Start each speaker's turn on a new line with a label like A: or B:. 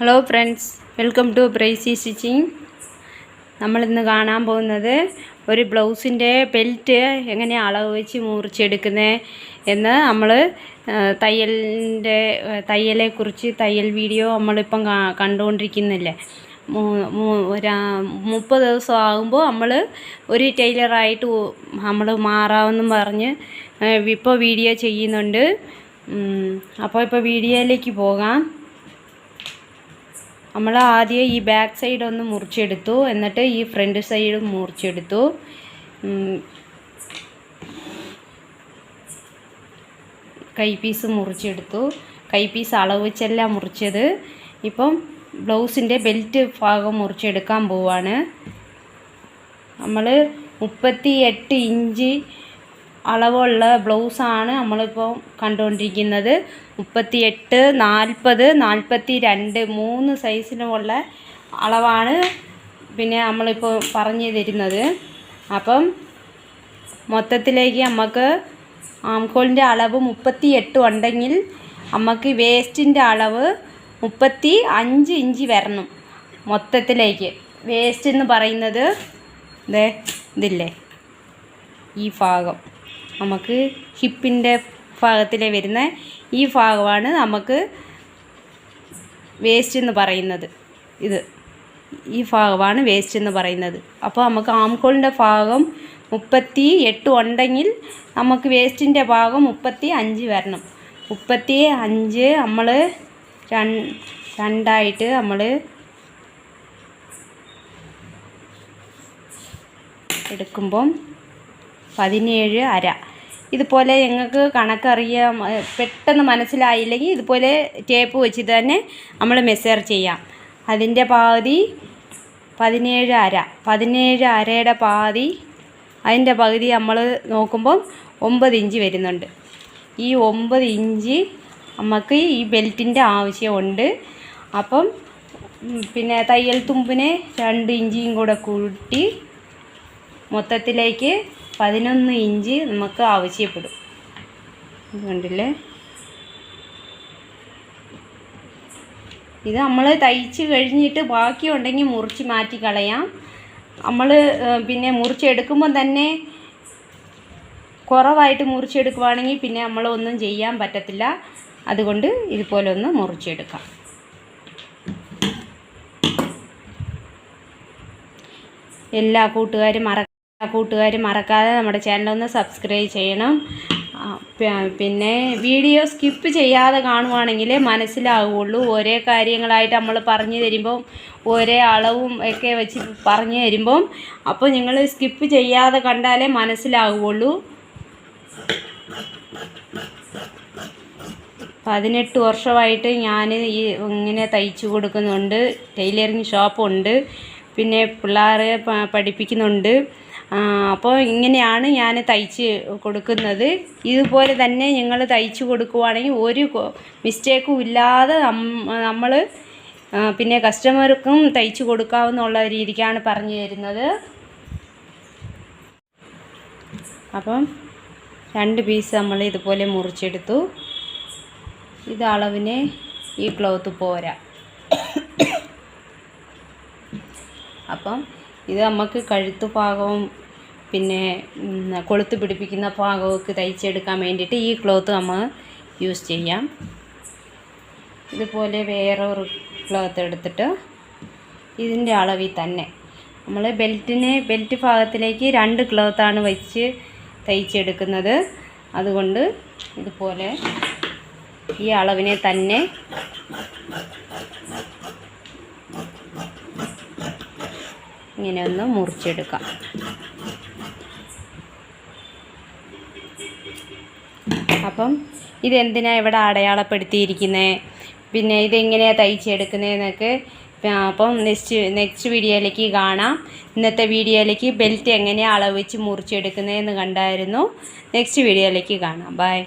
A: Hello friends, welcome to Breezy Stitching. നമ്മളിന്ന് കാണാൻ പോകുന്നത് ഒരു ബ്ലൗസിൻ്റെ ബെൽറ്റ് എങ്ങനെയാണ് അളവ് വെച്ച് മുറിച്ചെടുക്കുന്നത് എന്ന്. നമ്മൾ തയ്യലെക്കുറിച്ച് തയ്യൽ വീഡിയോ നമ്മളിപ്പം കണ്ടുകൊണ്ടിരിക്കുന്നില്ലേ. 30 ദിവസം ആകുമ്പോൾ നമ്മൾ ഒരു ടൈലറായിട്ട് നമ്മൾ മാറാമെന്നും പറഞ്ഞ് ഇപ്പോൾ വീഡിയോ ചെയ്യുന്നുണ്ട്. അപ്പോൾ ഇപ്പോൾ വീഡിയോയിലേക്ക് പോകാം. നമ്മൾ ആദ്യം ഈ ബാക്ക് സൈഡ് ഒന്ന് മുറിച്ചെടുത്തു, എന്നിട്ട് ഈ ഫ്രണ്ട് സൈഡും മുറിച്ചെടുത്തു. കൈ പീസ് മുറിച്ചെടുത്തു. കൈ പീസ് അളവ് വെച്ചല്ല മുറിച്ചത്. ഇപ്പം ബ്ലൗസിൻ്റെ ബെൽറ്റ് ഭാഗം മുറിച്ചെടുക്കാൻ പോവാണ്. നമ്മൾ 38 ഇഞ്ച് അളവുള്ള ബ്ലൗസാണ് നമ്മളിപ്പോൾ കണ്ടുകൊണ്ടിരിക്കുന്നത്. 38, 40, 42 3 സൈസിനുമുള്ള അളവാണ് പിന്നെ നമ്മളിപ്പോൾ പറഞ്ഞു തരുന്നത്. അപ്പം മൊത്തത്തിലേക്ക് നമുക്ക് ആംഹോളിൻ്റെ അളവ് 38 ഉണ്ടെങ്കിൽ നമുക്ക് വേസ്റ്റിൻ്റെ അളവ് 35 ഇഞ്ച് വരണം. മൊത്തത്തിലേക്ക് വേസ്റ്റ് എന്ന് പറയുന്നത് ഇതില്ലേ, ഈ ഭാഗം നമുക്ക് ഹിപ്പിൻ്റെ ഭാഗത്തിലെ വരുന്ന ഈ ഭാഗമാണ് നമുക്ക് വേസ്റ്റ് എന്ന് പറയുന്നത്. ഈ ഭാഗമാണ് വേസ്റ്റ് എന്ന് പറയുന്നത്. അപ്പോൾ നമുക്ക് ആംഹോളിൻ്റെ ഭാഗം 38 ഉണ്ടെങ്കിൽ നമുക്ക് വേസ്റ്റിൻ്റെ ഭാഗം 35 വരണം. 35 നമ്മൾ രണ്ടായിട്ട് നമ്മൾ എടുക്കുമ്പം 17.5. ഇതുപോലെ നിങ്ങൾക്ക് കണക്കറിയാം, പെട്ടെന്ന് മനസ്സിലായില്ലെങ്കിൽ ഇതുപോലെ ടേപ്പ് വെച്ചിട്ട് തന്നെ നമ്മൾ മെഷർ ചെയ്യാം. അതിൻ്റെ പാതി 17.5. 17.5യുടെ പാതി, അതിൻ്റെ പകുതി നമ്മൾ നോക്കുമ്പം 9 ഇഞ്ച് വരുന്നുണ്ട്. ഈ 9 ഇഞ്ച് നമുക്ക് ഈ ബെൽറ്റിൻ്റെ ആവശ്യമുണ്ട്. അപ്പം പിന്നെ തയ്യൽ തുമ്പിനെ 2 ഇഞ്ചും കൂടെ കൂട്ടി മൊത്തത്തിലേക്ക് 11 ഇഞ്ച് നമുക്ക് ആവശ്യപ്പെടും. കണ്ടില്ലേ, ഇത് നമ്മൾ തയ്ച്ച് കഴിഞ്ഞിട്ട് ബാക്കിയുണ്ടെങ്കിൽ മുറിച്ച് മാറ്റി കളയാം. നമ്മൾ പിന്നെ മുറിച്ചെടുക്കുമ്പം തന്നെ കുറവായിട്ട് മുറിച്ചെടുക്കുവാണെങ്കിൽ പിന്നെ നമ്മളൊന്നും ചെയ്യാൻ പറ്റത്തില്ല. അതുകൊണ്ട് ഇതുപോലെ ഒന്ന് മുറിച്ചെടുക്കാം. എല്ലാ കൂട്ടുകാരും മറക്കാതെ നമ്മുടെ ചാനലൊന്ന് സബ്സ്ക്രൈബ് ചെയ്യണം. പിന്നെ വീഡിയോ സ്കിപ്പ് ചെയ്യാതെ കാണുവാണെങ്കിൽ മനസ്സിലാവുകയുള്ളൂ. ഒരേ കാര്യങ്ങളായിട്ട് നമ്മൾ പറഞ്ഞു തരുമ്പം ഒരേ അളവും ഒക്കെ വെച്ച് പറഞ്ഞു തരുമ്പം അപ്പോൾ നിങ്ങൾ സ്കിപ്പ് ചെയ്യാതെ കണ്ടാലേ മനസ്സിലാവുകയുള്ളൂ. 18 വർഷമായിട്ട് ഞാൻ ഇങ്ങനെ തയ്ച്ചു കൊടുക്കുന്നുണ്ട്. ടൈലറിങ് ഷോപ്പുണ്ട്, പിന്നെ പിള്ളേരെ പഠിപ്പിക്കുന്നുണ്ട്. അപ്പോൾ ഇങ്ങനെയാണ് ഞാൻ തയ്ച്ച് കൊടുക്കുന്നത്. ഇതുപോലെ തന്നെ നിങ്ങൾ തയ്ച്ചു കൊടുക്കുവാണെങ്കിൽ ഒരു മിസ്റ്റേക്കും ഇല്ലാതെ നമ്മൾ പിന്നെ കസ്റ്റമർക്കും തയ്ച്ചു കൊടുക്കാവുന്നുള്ള രീതിക്കാണ് പറഞ്ഞു തരുന്നത്. അപ്പം 2 പീസ് നമ്മൾ ഇതുപോലെ മുറിച്ചെടുത്തു. ഇത് അളവിന് ഈ ക്ലോത്ത് പോരാ. അപ്പം ഇത് നമുക്ക് കഴുത്ത് ഭാഗവും പിന്നെ കൊളുത്ത് പിടിപ്പിക്കുന്ന ഭാഗമൊക്കെ തയ്ച്ചെടുക്കാൻ വേണ്ടിയിട്ട് ഈ ക്ലോത്ത് നമ്മൾ യൂസ് ചെയ്യാം. ഇതുപോലെ വേറൊരു ക്ലോത്ത് എടുത്തിട്ട് ഇതിൻ്റെ അളവിൽ തന്നെ നമ്മൾ ബെൽറ്റ് ഭാഗത്തിലേക്ക് 2 ക്ലോത്താണ് വെച്ച് തയ്ച്ചെടുക്കുന്നത്. അതുകൊണ്ട് ഇതുപോലെ ഈ അളവിനെ തന്നെ ഇങ്ങനെ ഒന്ന് മുറിച്ചെടുക്കാം. അപ്പം ഇതെന്തിനാണ് ഇവിടെ അടയാളപ്പെടുത്തിയിരിക്കുന്നത്, പിന്നെ ഇതെങ്ങനെയാണ് തയ്ച്ചെടുക്കുന്നതെന്നൊക്കെ അപ്പം നെക്സ്റ്റ് വീഡിയോയിലേക്ക് കാണാം. ഇന്നത്തെ വീഡിയോയിലേക്ക് ബെൽറ്റ് എങ്ങനെയാണ് അളവ് വെച്ച് മുറിച്ചെടുക്കുന്നതെന്ന് കണ്ടായിരുന്നു. നെക്സ്റ്റ് വീഡിയോയിലേക്ക് കാണാം. ബൈ.